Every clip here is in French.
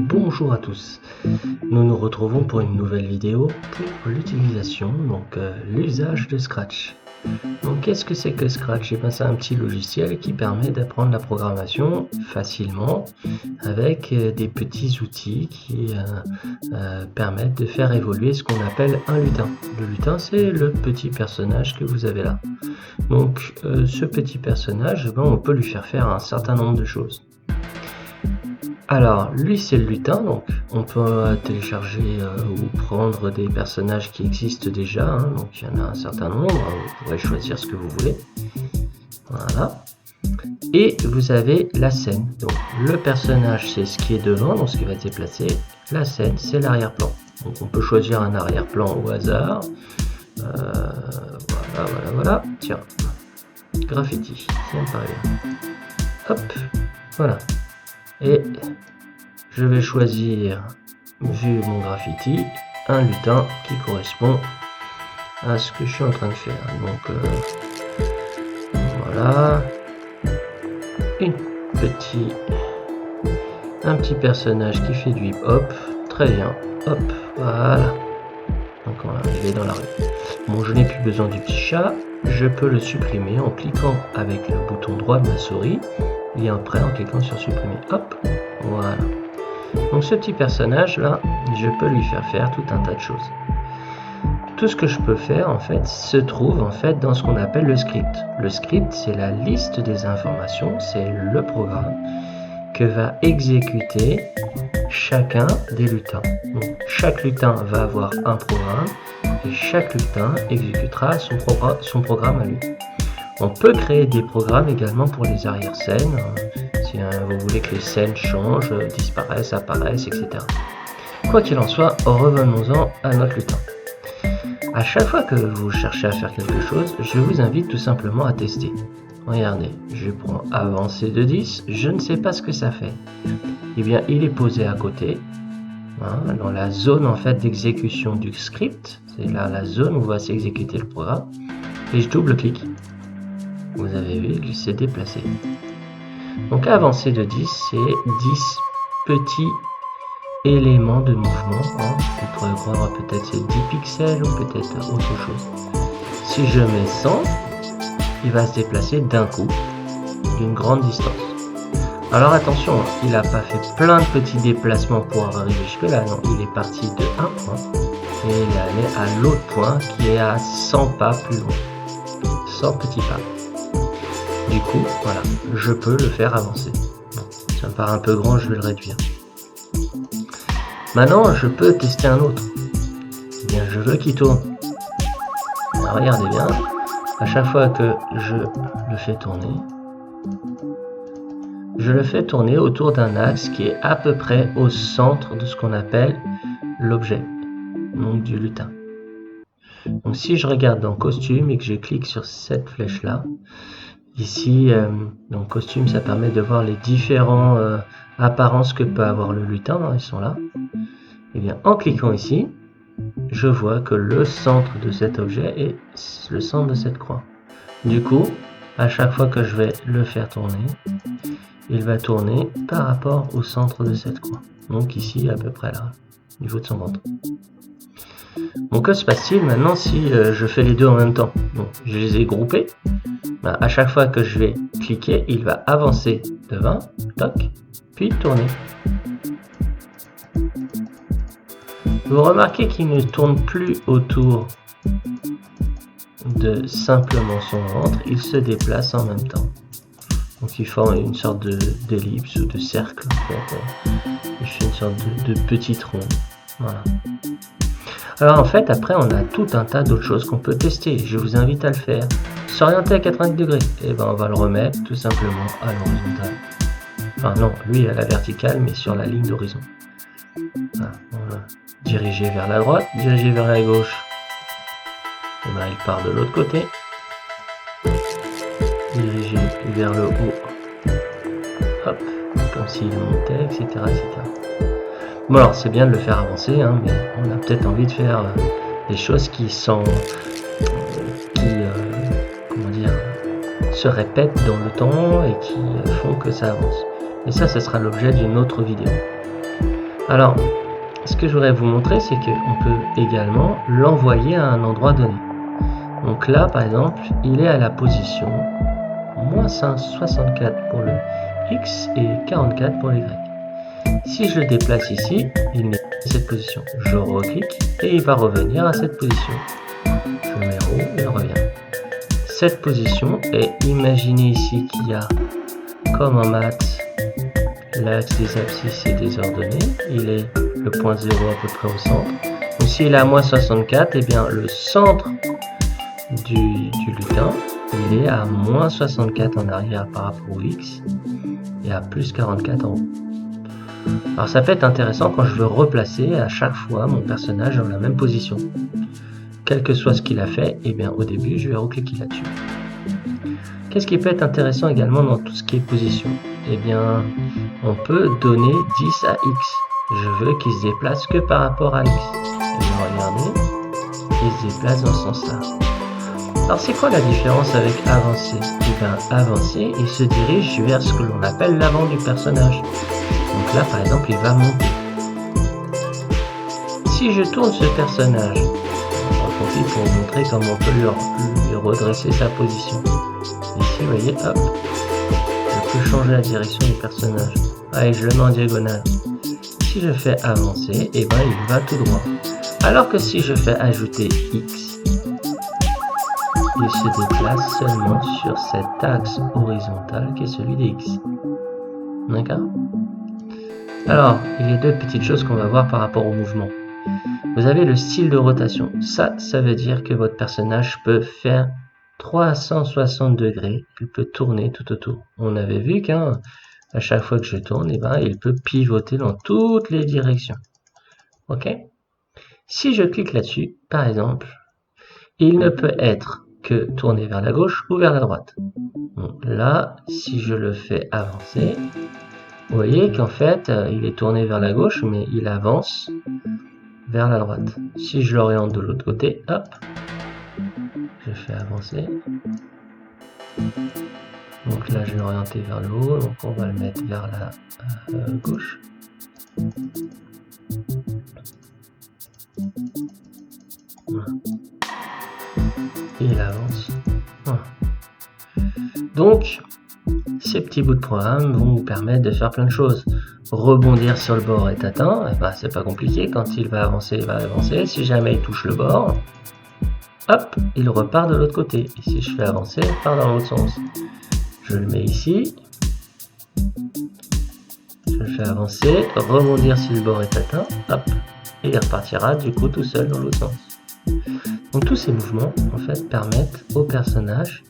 Bonjour à tous, nous nous retrouvons pour une nouvelle vidéo pour l'utilisation, donc l'usage de Scratch. Donc qu'est-ce que c'est que Scratch? Et bien, c'est un petit logiciel qui permet d'apprendre la programmation facilement avec des petits outils qui permettent de faire évoluer ce qu'on appelle un lutin. Le lutin, c'est le petit personnage que vous avez là. Donc ce petit personnage, on peut lui faire un certain nombre de choses. Alors, lui c'est le lutin, donc on peut télécharger ou prendre des personnages qui existent déjà, hein, donc il y en a un certain nombre, vous pourrez choisir ce que vous voulez. Voilà. Et vous avez la scène, donc le personnage c'est ce qui est devant, donc ce qui va se déplacer, la scène c'est l'arrière-plan. Donc on peut choisir un arrière-plan au hasard, voilà, tiens, graffiti, ça me paraît bien. Hop, voilà. Et je vais choisir, vu mon graffiti, un lutin qui correspond à ce que je suis en train de faire. Donc voilà, un petit personnage qui fait du hip-hop, très bien, hop, voilà. Donc on va arriver dans la rue. Bon, je n'ai plus besoin du petit chat, je peux le supprimer en cliquant avec le bouton droit de ma souris. Et après en cliquant sur supprimer, hop, voilà. Donc ce petit personnage là, je peux lui faire tout un tas de choses. Tout ce que je peux faire en fait se trouve en fait dans ce qu'on appelle le script. Le script, c'est la liste des informations, c'est le programme que va exécuter chacun des lutins. Donc chaque lutin va avoir un programme et chaque lutin exécutera son programme à lui. On peut créer des programmes également pour les arrière-scènes, si vous voulez que les scènes changent, disparaissent, apparaissent, etc. Quoi qu'il en soit, revenons-en à notre lutin. À chaque fois que vous cherchez à faire quelque chose, je vous invite tout simplement à tester. Regardez, je prends avancer de 10, je ne sais pas ce que ça fait. Eh bien, il est posé à côté, hein, dans la zone en fait d'exécution du script, c'est là la zone où va s'exécuter le programme, et je double-clique. Vous avez vu, il s'est déplacé. Donc avancer de 10, c'est 10 petits éléments de mouvement. Hein. Vous pourrez croire peut-être c'est 10 pixels ou peut-être autre chose. Si je mets 100, il va se déplacer d'un coup, d'une grande distance. Alors attention, il n'a pas fait plein de petits déplacements pour arriver jusque là. Non, il est parti de un point et il est allé à l'autre point qui est à 100 pas plus loin. 100 petits pas. Du coup, voilà, je peux le faire avancer. Bon, ça me paraît un peu grand, je vais le réduire. Maintenant, je peux tester un autre. Eh bien, je veux qu'il tourne. Alors, regardez bien, à chaque fois que je le fais tourner, je le fais tourner autour d'un axe qui est à peu près au centre de ce qu'on appelle l'objet, donc du lutin. Donc, si je regarde dans costume et que je clique sur cette flèche-là, ici, donc costume, ça permet de voir les différentes apparences que peut avoir le lutin, hein, ils sont là. Et bien, en cliquant ici, je vois que le centre de cet objet est le centre de cette croix. Du coup, à chaque fois que je vais le faire tourner, il va tourner par rapport au centre de cette croix. Donc ici, à peu près là, au niveau de son ventre. Donc que se passe-t-il maintenant si je fais les deux en même temps? Donc je les ai groupés. Ben, à chaque fois que je vais cliquer, il va avancer de 20, toc, puis tourner. Vous remarquez qu'il ne tourne plus autour de simplement son ventre, il se déplace en même temps. Donc il forme une sorte d'ellipse ou de cercle. En fait. Il fait une sorte de petit rond. Voilà. Alors en fait, après, on a tout un tas d'autres choses qu'on peut tester. Je vous invite à le faire. S'orienter à 90 degrés. Et ben on va le remettre tout simplement à l'horizontale. Enfin non, lui à la verticale, mais sur la ligne d'horizon. Voilà, on va diriger vers la droite, diriger vers la gauche. Et ben il part de l'autre côté. Diriger vers le haut. Hop, comme s'il montait, etc., etc. Bon alors c'est bien de le faire avancer, hein, mais on a peut-être envie de faire des choses qui sont, comment dire, se répètent dans le temps et qui font que ça avance. Et ça, ce sera l'objet d'une autre vidéo. Alors, ce que je voudrais vous montrer, c'est qu'on peut également l'envoyer à un endroit donné. Donc là, par exemple, il est à la position moins 64 pour le X et 44 pour les Y. Si je le déplace ici, il n'est pas à cette position. Je reclique et il va revenir à cette position. Je mets haut, il revient. Cette position est, imaginez ici qu'il y a, comme en maths, l'axe des abscisses est désordonné. Il est le point 0 à peu près au centre. Donc s'il est à moins 64, eh bien le centre du lutin, il est à moins 64 en arrière par rapport au X et à plus 44 en haut. Alors ça peut être intéressant quand je veux replacer à chaque fois mon personnage dans la même position. Quel que soit ce qu'il a fait, eh bien au début je vais recliquer là-dessus. Qu'est-ce qui peut être intéressant également dans tout ce qui est position? Eh bien on peut donner 10 à X. Je veux qu'il se déplace que par rapport à X. Et je vais regarder, il se déplace dans ce sens-là. Alors c'est quoi la différence avec avancer? Eh bien avancer, il se dirige vers ce que l'on appelle l'avant du personnage. Donc là par exemple il va monter. Si je tourne ce personnage, j'en profite pour vous montrer comment on peut lui redresser sa position. Ici vous voyez, hop, je peux changer la direction du personnage. Allez, je le mets en diagonale. Si je fais avancer, eh ben il va tout droit. Alors que si je fais ajouter X, il se déplace seulement sur cet axe horizontal qui est celui des X. D'accord? Alors, il y a deux petites choses qu'on va voir par rapport au mouvement. Vous avez le style de rotation. Ça veut dire que votre personnage peut faire 360 degrés. Il peut tourner tout autour. On avait vu qu'à chaque fois que je tourne, eh ben, il peut pivoter dans toutes les directions. Ok? Si je clique là-dessus, par exemple, il ne peut être que tourner vers la gauche ou vers la droite. Donc là, si je le fais avancer, vous voyez qu'en fait, il est tourné vers la gauche, mais il avance vers la droite. Si je l'oriente de l'autre côté, hop, je fais avancer. Donc là, je l'ai orienté vers le haut, donc on va le mettre vers la gauche. Voilà. Et il avance. Voilà. Donc, ces petits bouts de programme vont vous permettre de faire plein de choses. Rebondir sur le bord est atteint, eh ben, c'est pas compliqué. Quand il va avancer, il va avancer. Si jamais il touche le bord, hop, il repart de l'autre côté. Et si je fais avancer, il part dans l'autre sens. Je le mets ici. Je le fais avancer, rebondir si le bord est atteint, hop, et il repartira du coup tout seul dans l'autre sens. Donc tous ces mouvements en fait permettent au personnage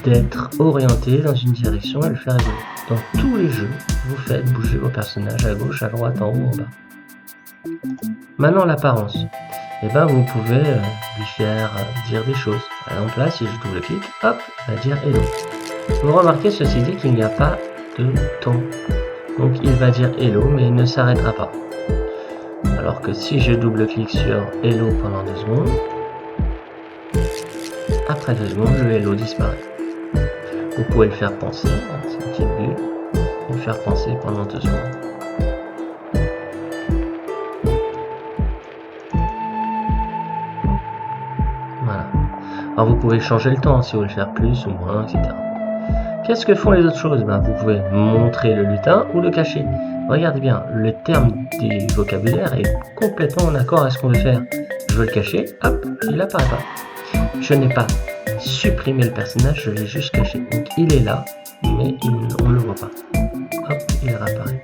d'être orienté dans une direction et le faire évoluer. Dans tous les jeux, vous faites bouger vos personnages à gauche, à droite, en haut, en bas. Maintenant l'apparence. Et ben vous pouvez lui faire dire des choses. Par exemple là, si je double-clique, hop, il va dire hello. Vous remarquez ceci dit qu'il n'y a pas de temps. Donc il va dire hello, mais il ne s'arrêtera pas. Alors que si je double-clique sur hello pendant 2 secondes, après 2 secondes, le hello disparaît. Vous pouvez le faire penser, c'est une petite bulle, et le faire penser pendant 2 secondes. Voilà. Alors vous pouvez changer le temps si vous voulez le faire plus ou moins, etc. Qu'est-ce que font les autres choses? Vous pouvez montrer le lutin ou le cacher. Regardez bien, le terme du vocabulaire est complètement en accord avec ce qu'on veut faire. Je veux le cacher, hop, il n'apparaît pas. Je n'ai pas supprimé le personnage, je l'ai juste caché. Donc il est là, mais on ne le voit pas. Hop, il réapparaît.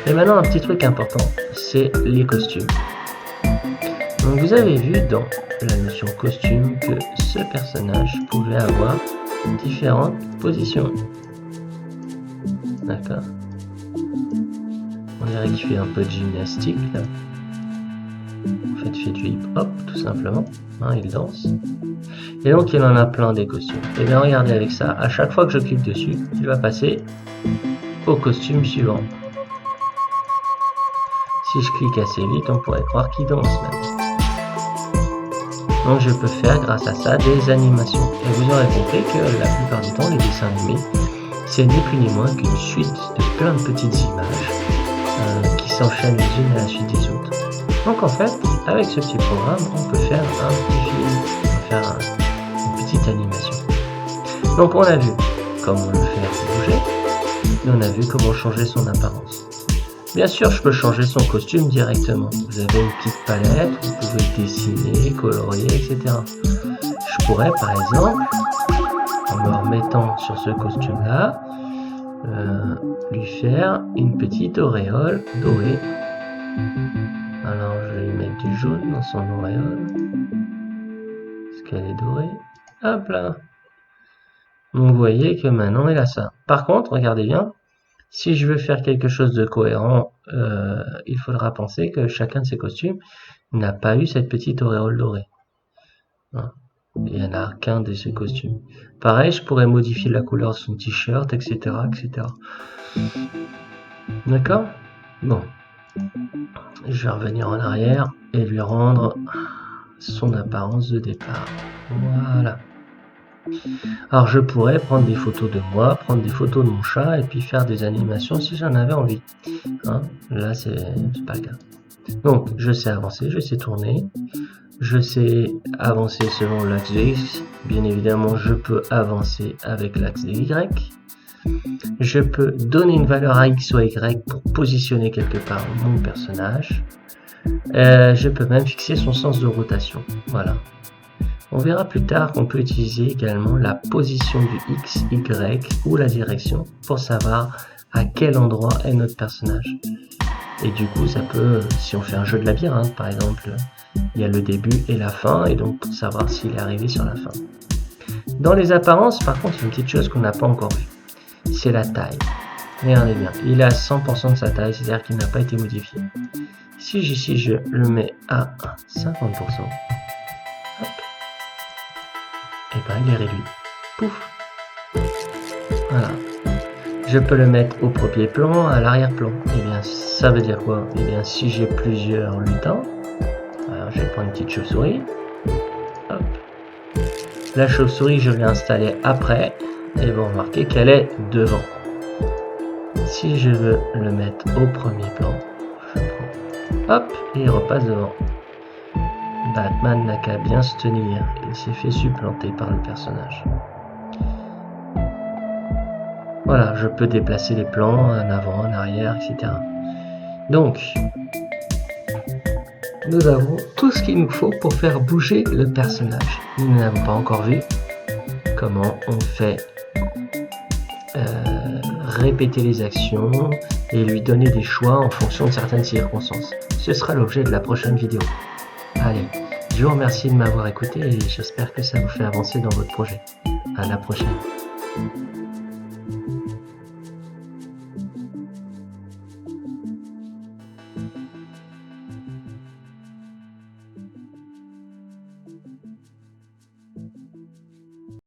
Et maintenant, un petit truc important, c'est les costumes. Donc vous avez vu dans la notion costume que ce personnage pouvait avoir différentes positions. D'accord? On dirait qu'il fait un peu de gymnastique là. En fait, il fait du hip-hop tout simplement. Il danse. Et donc il en a plein des costumes. Et bien regardez avec ça, à chaque fois que je clique dessus, il va passer au costume suivant. Si je clique assez vite, on pourrait croire qu'il danse même. Donc je peux faire grâce à ça des animations. Et vous aurez compris que la plupart du temps, les dessins animés, c'est ni plus ni moins qu'une suite de plein de petites images qui s'enchaînent les unes à la suite des autres. Donc en fait, avec ce petit programme, on peut faire un petit film, on peut faire une petite animation. Donc on a vu comment le faire bouger, et on a vu comment changer son apparence. Bien sûr, je peux changer son costume directement. Vous avez une petite palette, vous pouvez dessiner, colorier, etc. Je pourrais par exemple, en me remettant sur ce costume-là, lui faire une petite auréole dorée. Alors je vais lui mettre du jaune dans son auréole. Est-ce qu'elle est dorée? Hop là. Donc vous voyez que maintenant il a ça. Par contre, regardez bien, si je veux faire quelque chose de cohérent, il faudra penser que chacun de ces costumes n'a pas eu cette petite auréole dorée. Il n'y en a qu'un de ces costumes. Pareil, je pourrais modifier la couleur de son t-shirt, etc., etc. D'accord? Bon. Je vais revenir en arrière et lui rendre son apparence de départ. Voilà. Alors je pourrais prendre des photos de moi, prendre des photos de mon chat et puis faire des animations si j'en avais envie. Hein? Là c'est pas le cas. Donc je sais avancer, je sais tourner, je sais avancer selon l'axe de X. Bien évidemment je peux avancer avec l'axe de Y. Je peux donner une valeur à X ou à Y pour positionner quelque part mon personnage. Je peux même fixer son sens de rotation. Voilà. On verra plus tard qu'on peut utiliser également la position du X, Y ou la direction pour savoir à quel endroit est notre personnage. Et du coup, ça peut, si on fait un jeu de labyrinthe par exemple, il y a le début et la fin, et donc pour savoir s'il est arrivé sur la fin. Dans les apparences, par contre, il y a une petite chose qu'on n'a pas encore vue. C'est la taille. Regardez bien, il est à 100% de sa taille, c'est-à-dire qu'il n'a pas été modifié. Si ici je le mets à 50%, hop, et ben il est réduit. Pouf. Voilà. Je peux le mettre au premier plan, à l'arrière-plan. Et bien ça veut dire quoi? Et bien si j'ai plusieurs lutins, alors je vais prendre une petite chauve-souris. Hop. La chauve-souris je l'ai installée après, et vous remarquez qu'elle est devant. Si je veux le mettre au premier plan, je prends, hop, et il repasse devant. Batman n'a qu'à bien se tenir, il s'est fait supplanter par le personnage. Voilà, je peux déplacer les plans en avant, en arrière, etc. Donc, nous avons tout ce qu'il nous faut pour faire bouger le personnage. Nous n'avons pas encore vu comment on fait répéter les actions et lui donner des choix en fonction de certaines circonstances. Ce sera l'objet de la prochaine vidéo. Allez, je vous remercie de m'avoir écouté et j'espère que ça vous fait avancer dans votre projet. À la prochaine.